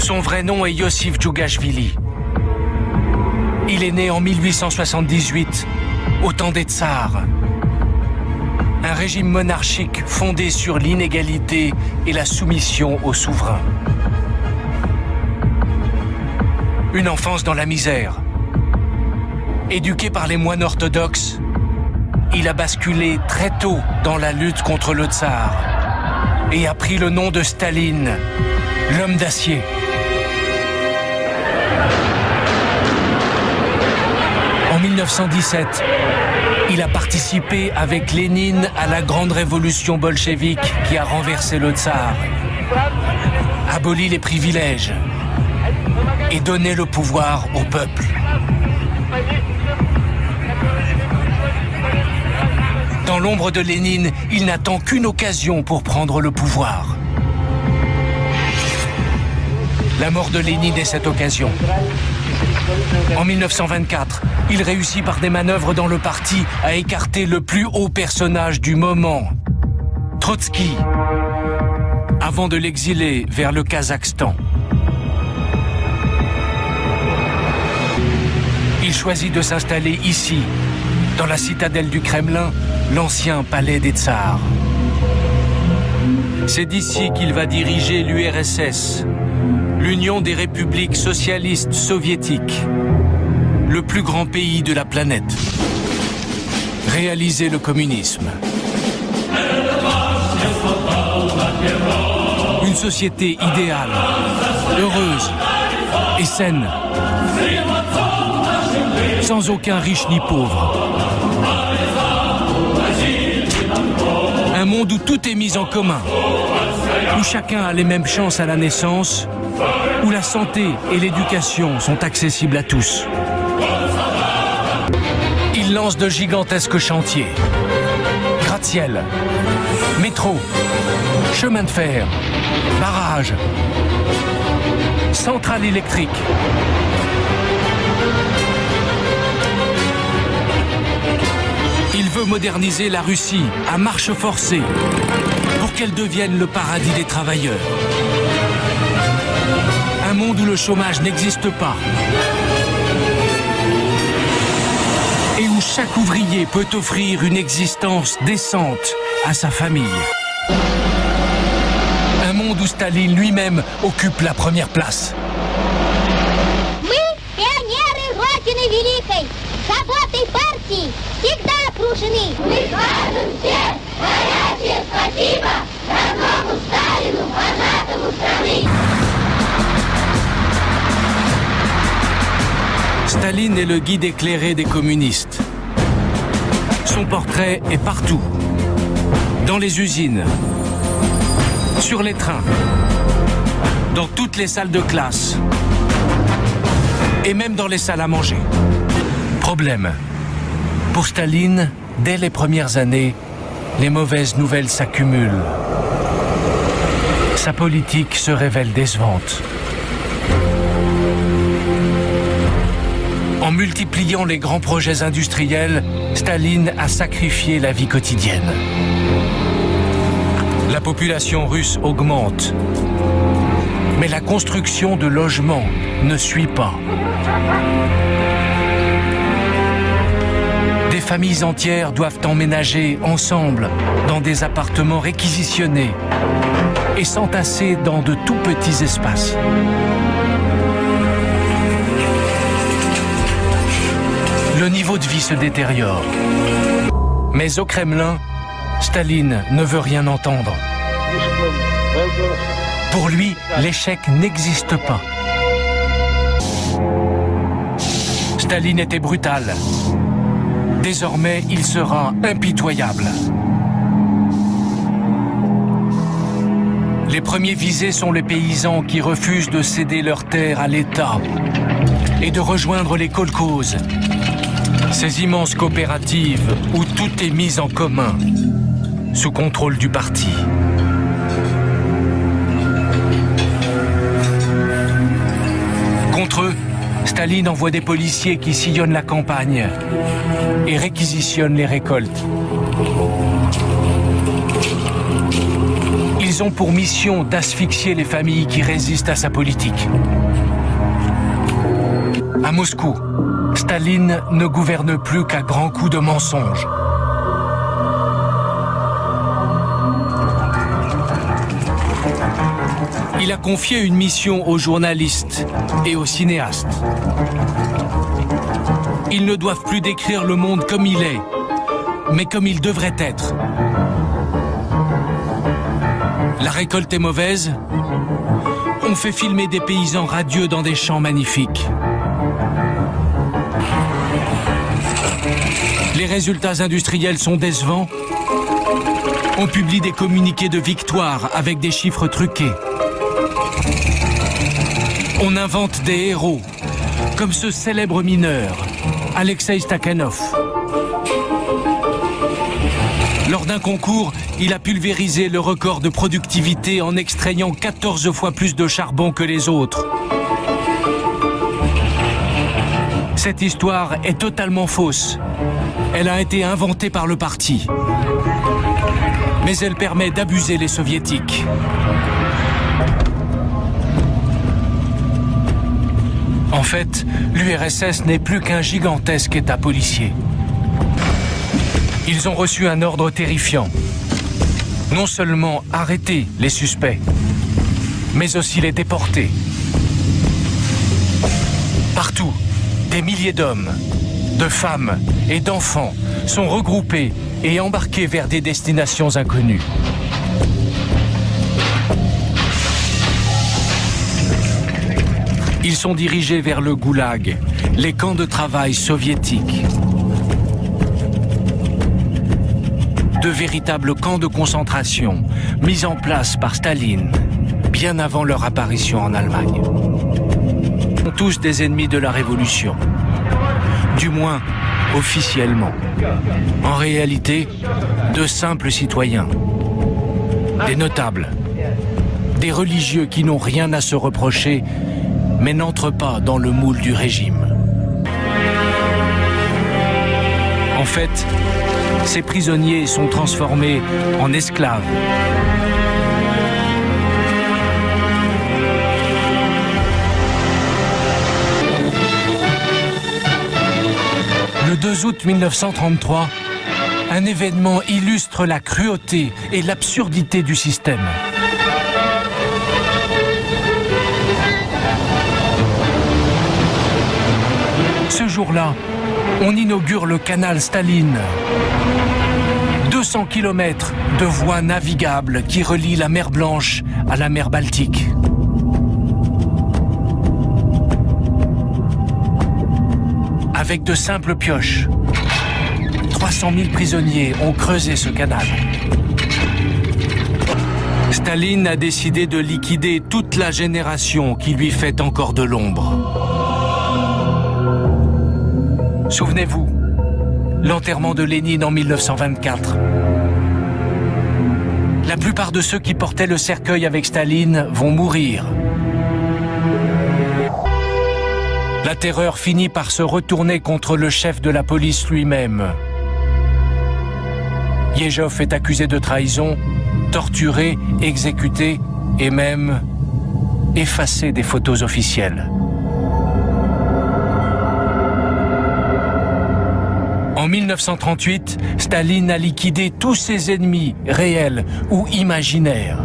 Son vrai nom est Yossif Djougashvili. Il est né en 1878, au temps des tsars. Un régime monarchique fondé sur l'inégalité et la soumission au souverain. Une enfance dans la misère. Éduqué par les moines orthodoxes, il a basculé très tôt dans la lutte contre le tsar et a pris le nom de Staline, l'homme d'acier. En 1917, il a participé avec Lénine à la grande révolution bolchevique qui a renversé le tsar, aboli les privilèges et donné le pouvoir au peuple. Dans l'ombre de Lénine, il n'attend qu'une occasion pour prendre le pouvoir. La mort de Lénine est cette occasion. En 1924, il réussit par des manœuvres dans le parti à écarter le plus haut personnage du moment, Trotsky, avant de l'exiler vers le Kazakhstan. Il choisit de s'installer ici, dans la citadelle du Kremlin, l'ancien palais des tsars. C'est d'ici qu'il va diriger l'URSS, l'Union des républiques socialistes soviétiques, le plus grand pays de la planète. Réaliser le communisme. Une société idéale, heureuse et saine, sans aucun riche ni pauvre. Un monde où tout est mis en commun, où chacun a les mêmes chances à la naissance, où la santé et l'éducation sont accessibles à tous. Il lance de gigantesques chantiers. Gratte-ciel, métro, chemin de fer, barrages, centrales électriques. Il veut moderniser la Russie à marche forcée pour qu'elle devienne le paradis des travailleurs. Un monde où le chômage n'existe pas et où chaque ouvrier peut offrir une existence décente à sa famille. Un monde où Staline lui-même occupe la première place. Staline est le guide éclairé des communistes. Son portrait est partout. Dans les usines, sur les trains, dans toutes les salles de classe et même dans les salles à manger. Problème. Pour Staline, dès les premières années, les mauvaises nouvelles s'accumulent. Sa politique se révèle décevante. En multipliant les grands projets industriels, Staline a sacrifié la vie quotidienne. La population russe augmente, mais la construction de logements ne suit pas. Des familles entières doivent emménager ensemble dans des appartements réquisitionnés et s'entasser dans de tout petits espaces. Le niveau de vie se détériore. Mais au Kremlin, Staline ne veut rien entendre. Pour lui, l'échec n'existe pas. Staline était brutal. Désormais, il sera impitoyable. Les premiers visés sont les paysans qui refusent de céder leurs terres à l'État et de rejoindre les kolkhozes, ces immenses coopératives où tout est mis en commun, sous contrôle du parti. Contre eux, Staline envoie des policiers qui sillonnent la campagne et réquisitionnent les récoltes. Ils Ils ont pour mission d'asphyxier les familles qui résistent à sa politique. À Moscou, Staline ne gouverne plus qu'à grands coups de mensonges. Il a confié une mission aux journalistes et aux cinéastes. Ils ne doivent plus décrire le monde comme il est, mais comme il devrait être. La récolte est mauvaise. On fait filmer des paysans radieux dans des champs magnifiques. Les résultats industriels sont décevants. On publie des communiqués de victoire avec des chiffres truqués. On invente des héros, comme ce célèbre mineur, Alexei Stakhanov. Lors d'un concours, il a pulvérisé le record de productivité en extrayant 14 fois plus de charbon que les autres. Cette histoire est totalement fausse. Elle a été inventée par le parti. Mais elle permet d'abuser les soviétiques. En fait, l'URSS n'est plus qu'un gigantesque État policier. Ils ont reçu un ordre terrifiant. Non seulement arrêter les suspects, mais aussi les déporter. Partout, des milliers d'hommes, de femmes et d'enfants sont regroupés et embarqués vers des destinations inconnues. Ils sont dirigés vers le goulag, les camps de travail soviétiques. De véritables camps de concentration mis en place par Staline, bien avant leur apparition en Allemagne. Ils sont tous des ennemis de la Révolution, du moins officiellement. En réalité, de simples citoyens, des notables, des religieux qui n'ont rien à se reprocher, mais n'entrent pas dans le moule du régime. En fait, ces prisonniers sont transformés en esclaves. Le 2 août 1933, un événement illustre la cruauté et l'absurdité du système. Ce jour-là, on inaugure le canal Staline. 200 km de voies navigables qui relient la mer Blanche à la mer Baltique. Avec de simples pioches, 300 000 prisonniers ont creusé ce canal. Staline a décidé de liquider toute la génération qui lui fait encore de l'ombre. Souvenez-vous, l'enterrement de Lénine en 1924. La plupart de ceux qui portaient le cercueil avec Staline vont mourir. La terreur finit par se retourner contre le chef de la police lui-même. Yezhov est accusé de trahison, torturé, exécuté et même effacé des photos officielles. En 1938, Staline a liquidé tous ses ennemis, réels ou imaginaires.